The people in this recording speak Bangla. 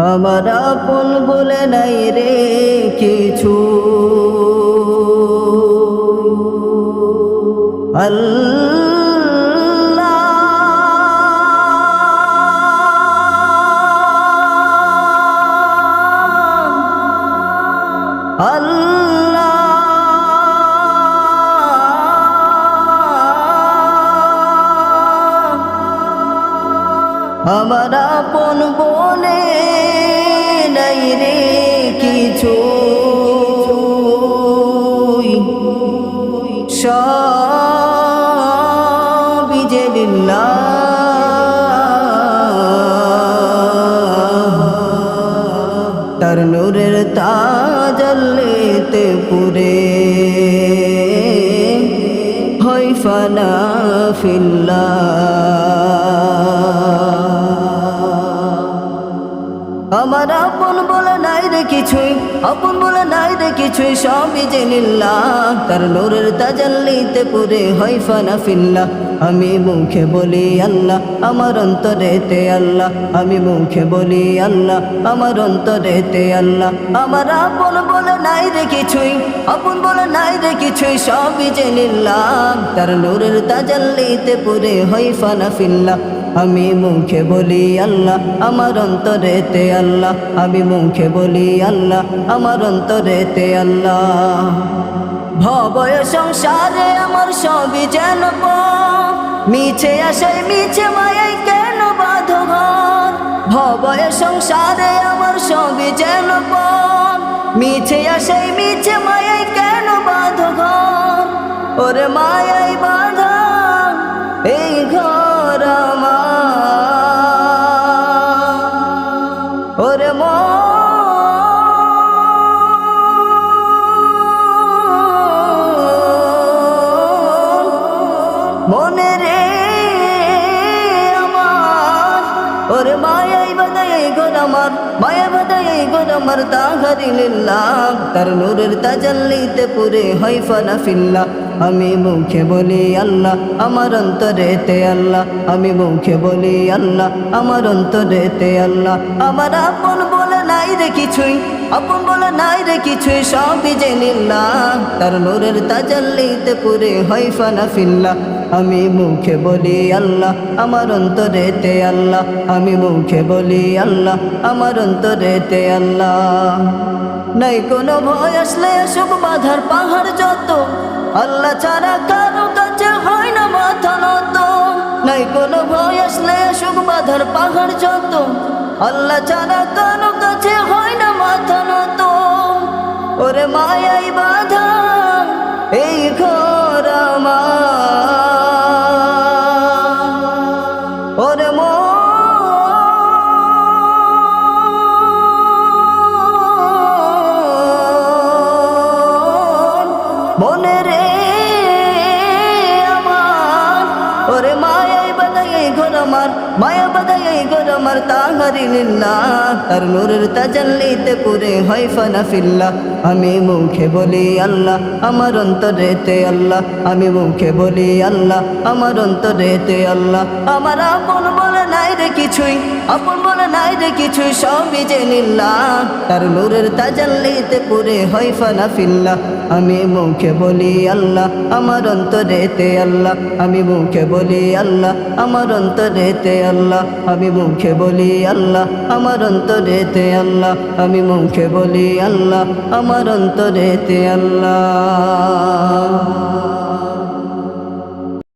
আমার আপন বলে নাই রে কিছু, আল্লাহ আল্লাহ আমার আপন বলে নাই রে কিছু, সবই যে লিল্লাহ। তার নূরের তাজাল্লিতে পুরে হয় ফানা ফিল্লাহ। আমার আপন বলে নাই রে কিছুই, আপন বলে নাই রে কিছুই, সবই যে লিল্লাহ। তার নূরের তাজাল্লিতে পুরে হয় ফানা ফিল্লাহ। আমি মুখে বলি আল্লাহ, আমার অন্তরেতে আল্লাহ। আমি মুখে বলি আল্লাহ, আমার অন্তরেতে আল্লাহ। আমার আপন বলে নাই রে কিছুই, আপন বলে নাই রে কিছুই, সবই যে লিল্লাহ। তার নূরের তাজাল্লিতে পুরে হয় ফানা ফিল্লাহ। আমি মুখে বলি আল্লাহ, আমার অন্তরেতে আল্লাহ। আমি মুখে বলি আল্লাহ, আমার অন্তরেতে আল্লাহ। ভবয় সংসারে আমার সবই যেন মিছে আশায় মিছে মায়াই কেন বাঁধো ঘর। ভবয় সংসারে আমার সবই যেন মিছে আশায় মিছে মায়াই কেন বাঁধো ঘর। ওরে মায়াই বাঁধা এই ঘর আমার, ওরে মনে রে আমার, ওরে মায়াই বাঁধাই এই ঘর আমার, মায়া বাঁধাই এই ঘর আমার। তাহারি লিল্লাহ। তার নূরের তাজাল্লিতে পুরে হয় ফানা ফিল্লাহ। আমি মুখে বলি আল্লাহ, আমার অন্তরেতে আল্লাহ। আমি মুখে বলি আল্লাহ, আমার অন্তরেতে আল্লাহ। আমার আপন বলে নাই রে কিছুই, আপন বলে নাই রে কিছুই, সবই যে লিল্লাহ। তার নূরের তাজাল্লিতে পুরে হয় ফানা ফিল্লাহ। আমি মুখে বলি আল্লাহ, আমার অন্তরেতে আল্লাহ। আমি মুখে বলি আল্লাহ, আমার অন্তরেতে আল্লাহ। নাই কোনো ভয় আসলে সব বাধার পাহাড় যত, আল্লাহ ছাড়া কারো কাছে হয় না মাথা নত। নাই কোনো ভয় আসলে সব বাধার পাহাড় যত, আল্লাহ ছাড়া কারো কাছে হয় না মাথা নত। ওরে মায়াই বাধা এই ঘর আমার, ওরে মনে রে আমার, ওরে মায়াই বাঁধাই এই ঘর আমার, মায়া বাঁধাই এই ঘর আমার। তাহারি লিল্লাহ। তার নূরের তাজাল্লিতে পুরে হয় ফানা ফিল্লাহ। আমি মুখে বলি আল্লাহ, আমার অন্তরেতে আল্লাহ। আমি মুখে বলি আল্লাহ, আমার অন্তরেতে আল্লাহ। আমার আপন বলে নাই রে কিছুই, আপন বলে নাই রে কিছুই, সবই যে লিল্লাহ। তার নূরের তাজাল্লিতে পুরে হয় ফানা ফিল্লাহ। আমি মুখে বলি আল্লাহ, আমার অন্তরেতে আল্লাহ। আমি মুখে বলি আল্লাহ, আমার অন্তরেতে আল্লাহ। আমি মুখে বলি আল্লাহ, আমার অন্তরেতে আল্লাহ। আমি মুখে বলি আল্লাহ, আমার অন্তরেতে আল্লাহ।